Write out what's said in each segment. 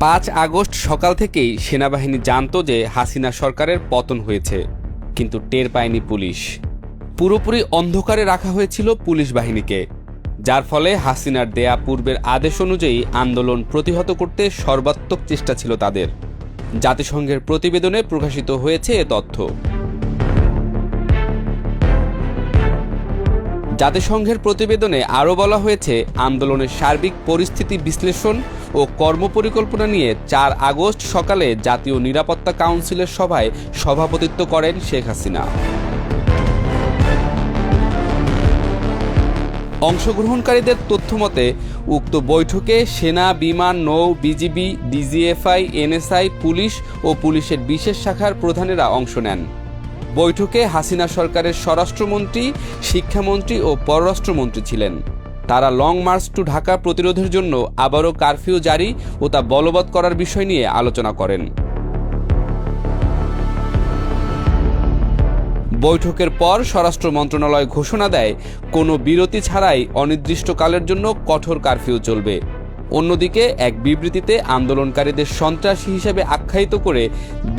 5 August সকাল থেকেই সেনাবাহিনী জানত যে হাসিনা সরকারের পতন হয়েছে, কিন্তু টের পায়নি পুলিশ। পুরোপুরি অন্ধকারে রাখা হয়েছিল পুলিশ বাহিনীকে, যার ফলে হাসিনার দেয়া পূর্বের আদেশ অনুযায়ী আন্দোলন প্রতিহত করতে সর্বাত্মক চেষ্টা ছিল তাদের। জাতিসংঘের প্রতিবেদনে প্রকাশিত হয়েছে এ তথ্য। জাতিসংঘের প্রতিবেদনে আরও বলা হয়েছে, আন্দোলনের সার্বিক পরিস্থিতি বিশ্লেষণ ও কর্মপরিকল্পনা নিয়ে 4 আগস্ট সকালে জাতীয় নিরাপত্তা কাউন্সিলের সভায় সভাপতিত্ব করেন শেখ হাসিনা। অংশগ্রহণকারীদের তথ্যমতে উক্ত বৈঠকে সেনা, বিমান, নৌ, বিজিবি, ডিজিএফআই, এনএসআই, পুলিশ ও পুলিশের বিশেষ শাখার প্রধানেরা অংশ নেন। বৈঠকে হাসিনা সরকারের স্বরাষ্ট্রমন্ত্রী, শিক্ষামন্ত্রী ও পররাষ্ট্রমন্ত্রী ছিলেন। তারা লং মার্চ টু ঢাকা প্রতিরোধের জন্য আবারও কারফিউ জারি ও তা বলবৎ করার বিষয় নিয়ে আলোচনা করেন। বৈঠকের পর স্বরাষ্ট্র মন্ত্রণালয় ঘোষণা দেয়, কোনো বিরতি ছাড়াই অনির্দিষ্টকালের জন্য কঠোর কারফিউ চলবে। অন্যদিকে এক বিবৃতিতে আন্দোলনকারীদের সন্ত্রাসী হিসেবে আখ্যায়িত করে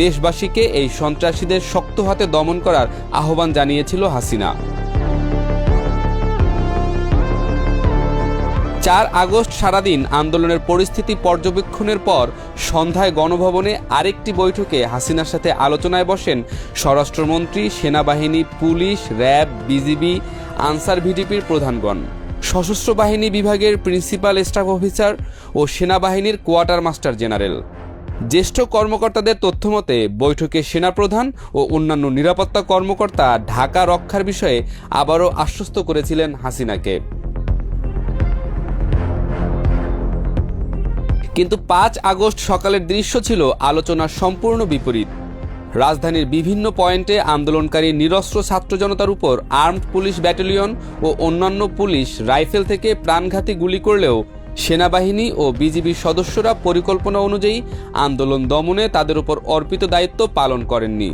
দেশবাসীকে এই সন্ত্রাসীদের শক্ত হাতে দমন করার আহ্বান জানিয়েছিল হাসিনা। 4 আগস্ট সারাদিন আন্দোলনের পরিস্থিতি পর্যবেক্ষণের পর সন্ধ্যায় গণভবনে আরেকটি বৈঠকে হাসিনার সাথে আলোচনায় বসেন স্বরাষ্ট্রমন্ত্রী, সেনাবাহিনী, পুলিশ, র্যাব, বিজিবি, আনসার ভিডিপির প্রধানগণ, সশস্ত্র বাহিনী বিভাগের প্রিন্সিপাল স্টাফ অফিসার ও সেনাবাহিনীর কোয়ার্টার মাস্টার জেনারেল। জ্যেষ্ঠ কর্মকর্তাদের তথ্যমতে বৈঠকে সেনাপ্রধান ও অন্যান্য নিরাপত্তা কর্মকর্তা ঢাকা রক্ষার বিষয়ে আবারও আশ্বস্ত করেছিলেন হাসিনাকে। কিন্তু 5 আগস্ট সকালের দৃশ্য ছিল আলোচনার সম্পূর্ণ বিপরীত। রাজধানীর বিভিন্ন পয়েন্টে আন্দোলনকারী নিরস্ত্র ছাত্র জনতার উপর আর্মড পুলিশ ব্যাটালিয়ন ও অন্যান্য পুলিশ রাইফেল থেকে প্রাণঘাতী গুলি করলেও সেনাবাহিনী ও বিজিবির সদস্যরা পরিকল্পনা অনুযায়ী আন্দোলন দমনে তাদের উপর অর্পিত দায়িত্ব পালন করেননি।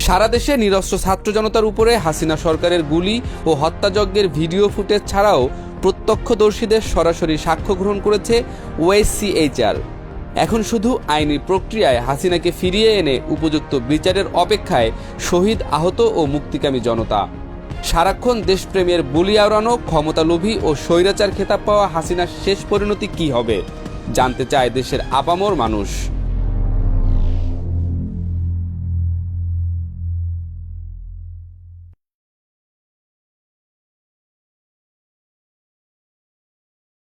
সারা দেশে নিরস্ত্র ছাত্র জনতার উপরে হাসিনা সরকারের গুলি ও হত্যাযজ্ঞের ভিডিও ফুটেজ ছাড়াও প্রত্যক্ষদর্শীদের সরাসরি সাক্ষ্য গ্রহণ করেছে ওএসসিএইচআর। এখন শুধু আইনি প্রক্রিয়ায় হাসিনাকে ফিরিয়ে এনে উপযুক্ত বিচারের অপেক্ষায় শহীদ, আহত ও মুক্তিকামী জনতা। সারাক্ষণ দেশপ্রেমের বুলি আওড়ানো, ক্ষমতালোভী ও স্বৈরাচার খেতাব পাওয়া হাসিনার শেষ পরিণতি কী হবে জানতে চায় দেশের আপামর মানুষ।